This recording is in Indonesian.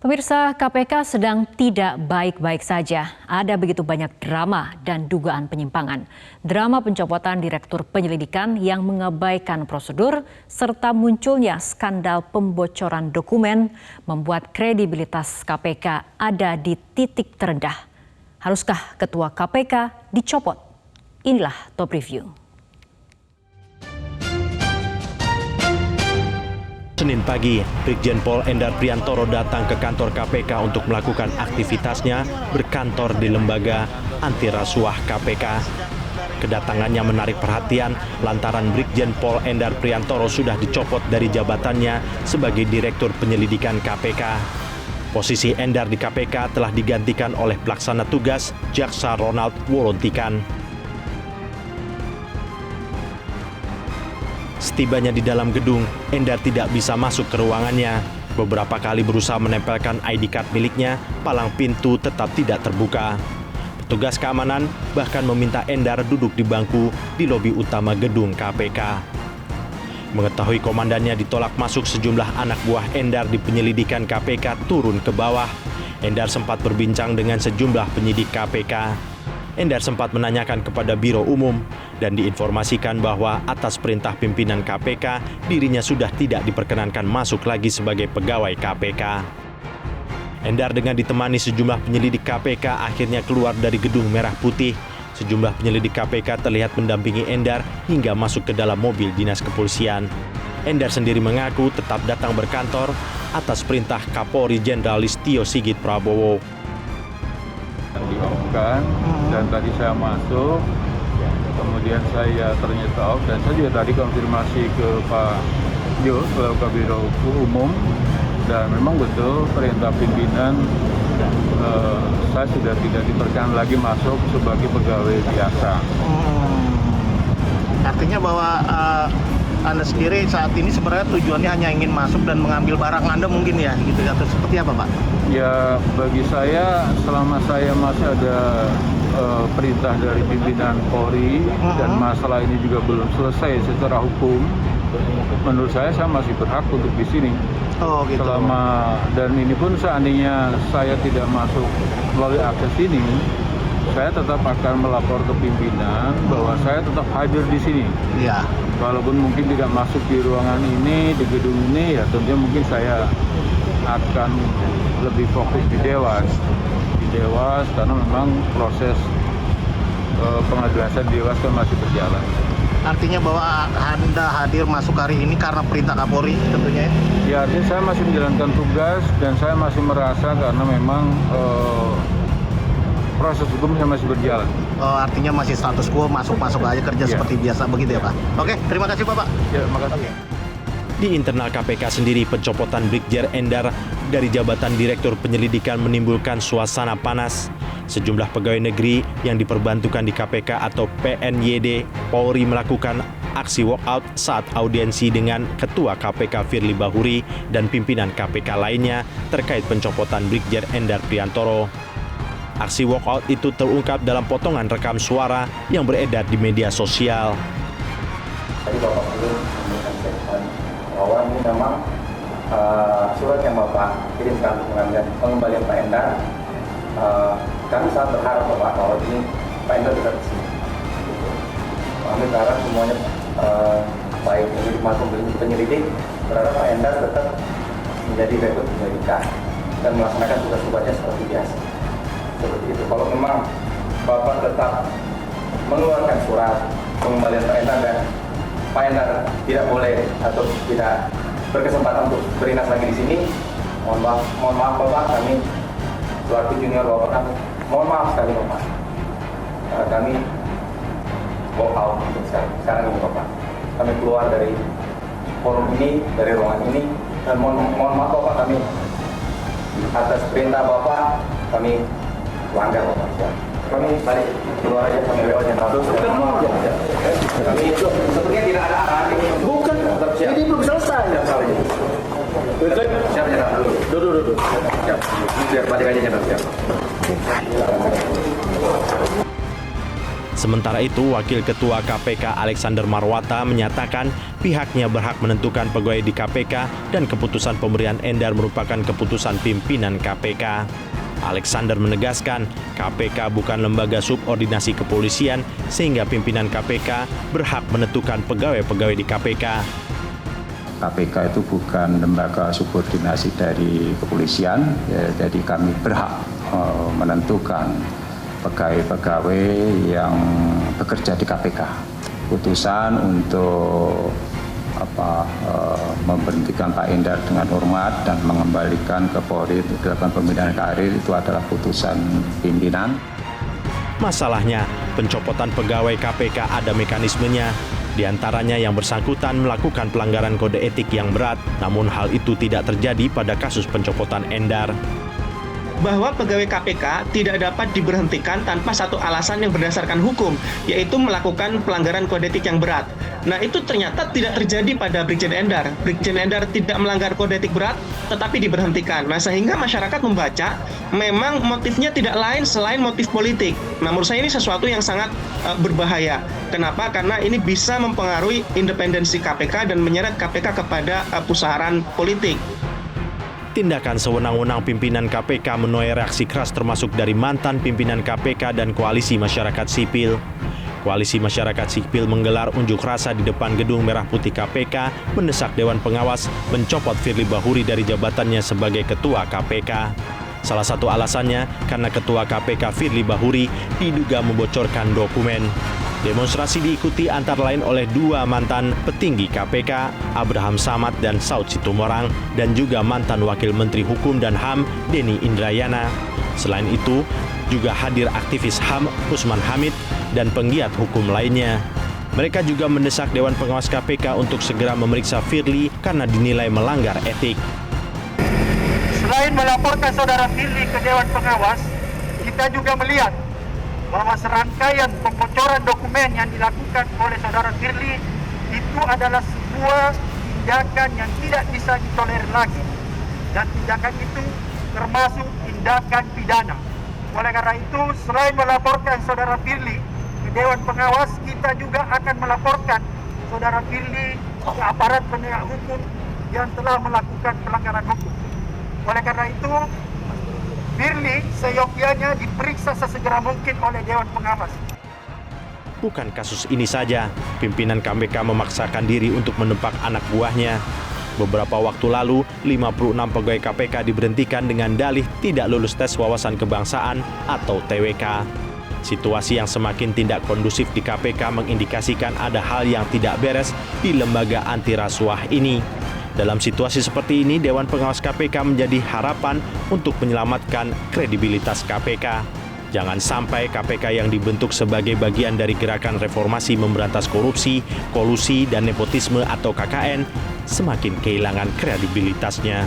Pemirsa, KPK sedang tidak baik-baik saja. Ada begitu banyak drama dan dugaan penyimpangan. Drama pencopotan Direktur Penyelidikan yang mengabaikan prosedur serta munculnya skandal pembocoran dokumen membuat kredibilitas KPK ada di titik terendah. Haruskah Ketua KPK dicopot? Inilah Top Review. Senin pagi, Brigjen Pol Endar Priantoro datang ke kantor KPK untuk melakukan aktivitasnya berkantor di lembaga anti rasuah KPK. Kedatangannya menarik perhatian lantaran Brigjen Pol Endar Priantoro sudah dicopot dari jabatannya sebagai Direktur Penyelidikan KPK. Posisi Endar di KPK telah digantikan oleh pelaksana tugas Jaksa Ronald Wolontikan. Setibanya di dalam gedung, Endar tidak bisa masuk ke ruangannya. Beberapa kali berusaha menempelkan ID card miliknya, palang pintu tetap tidak terbuka. Petugas keamanan bahkan meminta Endar duduk di bangku di lobi utama gedung KPK. Mengetahui komandannya ditolak masuk, sejumlah anak buah Endar di penyelidikan KPK turun ke bawah. Endar sempat berbincang dengan sejumlah penyidik KPK. Endar sempat menanyakan kepada Biro Umum dan diinformasikan bahwa atas perintah pimpinan KPK, dirinya sudah tidak diperkenankan masuk lagi sebagai pegawai KPK. Endar dengan ditemani sejumlah penyelidik KPK akhirnya keluar dari gedung merah putih. Sejumlah penyelidik KPK terlihat mendampingi Endar hingga masuk ke dalam mobil dinas kepolisian. Endar sendiri mengaku tetap datang berkantor atas perintah Kapolri Jenderal Listio Sigit Prabowo. Diumumkan dan tadi saya masuk, kemudian saya ternyata off, dan saya juga tadi konfirmasi ke Pak Jo selaku Kabiro Umum, dan memang betul perintah pimpinan saya sudah tidak diperkenan lagi masuk sebagai pegawai biasa. Artinya bahwa Anda sendiri saat ini sebenarnya tujuannya hanya ingin masuk dan mengambil barang Anda mungkin ya, gitu atau seperti apa, Pak? Ya, bagi saya selama saya masih ada perintah dari pimpinan Polri dan masalah ini juga belum selesai secara hukum, menurut saya masih berhak untuk di sini. Oh, gitu. Dan ini pun seandainya saya tidak masuk melalui akses ini, saya tetap akan melapor ke pimpinan bahwa saya tetap hadir di sini. Iya. Walaupun mungkin tidak masuk di ruangan ini, di gedung ini, ya tentunya mungkin saya akan lebih fokus di Dewas. Di Dewas karena memang proses pengadilan di Dewas kan masih berjalan. Artinya bahwa Anda hadir masuk hari ini karena perintah Kapolri tentunya ya? Ya, artinya saya masih menjalankan tugas dan saya masih merasa karena memang proses hukumnya masih berjalan. Oh, artinya masih status quo, masuk-masuk aja kerja seperti biasa begitu ya, Pak? Oke, terima kasih, Bapak. Ya, makasih. Oke. Di internal KPK sendiri, pencopotan Brigjen Endar dari jabatan Direktur Penyelidikan menimbulkan suasana panas. Sejumlah pegawai negeri yang diperbantukan di KPK atau PNYD Polri melakukan aksi walkout saat audiensi dengan Ketua KPK Firly Bahuri dan pimpinan KPK lainnya terkait pencopotan Brigjen Endar Priantoro. Aksi walkout itu terungkap dalam potongan rekam suara yang beredar di media sosial. Tadi Bapak belum menyampaikan bahwa ini memang surat yang Bapak kirimkan untuk pengembalian Pak Endar. Kami sangat berharap Bapak bahwa ini Pak Endar tetap di sini. Kami berharap semuanya baik penyelidik maupun penyelidik berharap Pak Endar tetap menjadi Direktur Penyelidikan dan melaksanakan tugas-tugasnya seperti biasa. Seperti itu. Kalau memang Bapak tetap mengeluarkan surat pengembalian Pak Endar dan Pak Endar tidak boleh atau tidak berkesempatan untuk berinas lagi di sini, mohon maaf Bapak, kami selaku junior Bapak kami, mohon maaf sekali Bapak, kami walk out untuk sekarang ini Bapak, kami keluar dari forum ini, dari ruangan ini, dan mohon maaf Bapak, kami atas perintah Bapak kami langgar Bapak. Kami balik keluar aja, kami lewatnya terus. Kami sepertinya tidak ada arahan ini. Bukan, ini belum selesai. Siap nyerah dulu. Duduk. Siap. Biar balik aja nyerah siap. Sementara itu, Wakil Ketua KPK Alexander Marwata menyatakan pihaknya berhak menentukan pegawai di KPK dan keputusan pemberian Endar merupakan keputusan pimpinan KPK. Alexander menegaskan KPK bukan lembaga subordinasi kepolisian sehingga pimpinan KPK berhak menentukan pegawai-pegawai di KPK. KPK itu bukan lembaga subordinasi dari kepolisian, jadi kami berhak menentukan pegawai-pegawai yang bekerja di KPK. Putusan untuk memberhentikan Pak Endar dengan hormat dan mengembalikan ke Polri untuk dilakukan pembinaan karir itu adalah putusan pimpinan. Masalahnya, pencopotan pegawai KPK ada mekanismenya. Di antaranya yang bersangkutan melakukan pelanggaran kode etik yang berat, namun hal itu tidak terjadi pada kasus pencopotan Endar. Bahwa pegawai KPK tidak dapat diberhentikan tanpa satu alasan yang berdasarkan hukum, yaitu melakukan pelanggaran kode etik yang berat. Nah, itu ternyata tidak terjadi pada Brigjen Endar. Brigjen Endar tidak melanggar kode etik berat, tetapi diberhentikan. Nah, sehingga masyarakat membaca memang motifnya tidak lain selain motif politik. Nah, menurut saya ini sesuatu yang sangat berbahaya. Kenapa? Karena ini bisa mempengaruhi independensi KPK dan menyeret KPK kepada pusaran politik. Tindakan sewenang-wenang pimpinan KPK menuai reaksi keras termasuk dari mantan pimpinan KPK dan Koalisi Masyarakat Sipil. Koalisi Masyarakat Sipil menggelar unjuk rasa di depan Gedung Merah Putih KPK mendesak Dewan Pengawas mencopot Firly Bahuri dari jabatannya sebagai Ketua KPK. Salah satu alasannya karena Ketua KPK Firly Bahuri diduga membocorkan dokumen. Demonstrasi diikuti antara lain oleh dua mantan petinggi KPK, Abraham Samad dan Saud Situmorang, dan juga mantan Wakil Menteri Hukum dan HAM, Denny Indrayana. Selain itu, juga hadir aktivis HAM, Usman Hamid, dan penggiat hukum lainnya. Mereka juga mendesak Dewan Pengawas KPK untuk segera memeriksa Firly karena dinilai melanggar etik. Selain melaporkan saudara Firly ke Dewan Pengawas, kita juga melihat bahwa serangkaian pembocoran dokumen yang dilakukan oleh saudara Firly itu adalah sebuah tindakan yang tidak bisa ditolerir lagi, dan tindakan itu termasuk tindakan pidana. Oleh karena itu, selain melaporkan saudara Firly ke Dewan Pengawas, kita juga akan melaporkan saudara Firly ke aparat penegak hukum yang telah melakukan pelanggaran hukum. Oleh karena itu, Firly seyogyanya diperiksa sesegera mungkin oleh Dewan Pengawas. Bukan kasus ini saja, pimpinan KPK memaksakan diri untuk menempak anak buahnya. Beberapa waktu lalu, 56 pegawai KPK diberhentikan dengan dalih tidak lulus tes wawasan kebangsaan atau TWK. Situasi yang semakin tidak kondusif di KPK mengindikasikan ada hal yang tidak beres di lembaga anti rasuah ini. Dalam situasi seperti ini, Dewan Pengawas KPK menjadi harapan untuk menyelamatkan kredibilitas KPK. Jangan sampai KPK yang dibentuk sebagai bagian dari gerakan reformasi memberantas korupsi, kolusi, dan nepotisme atau KKN semakin kehilangan kredibilitasnya.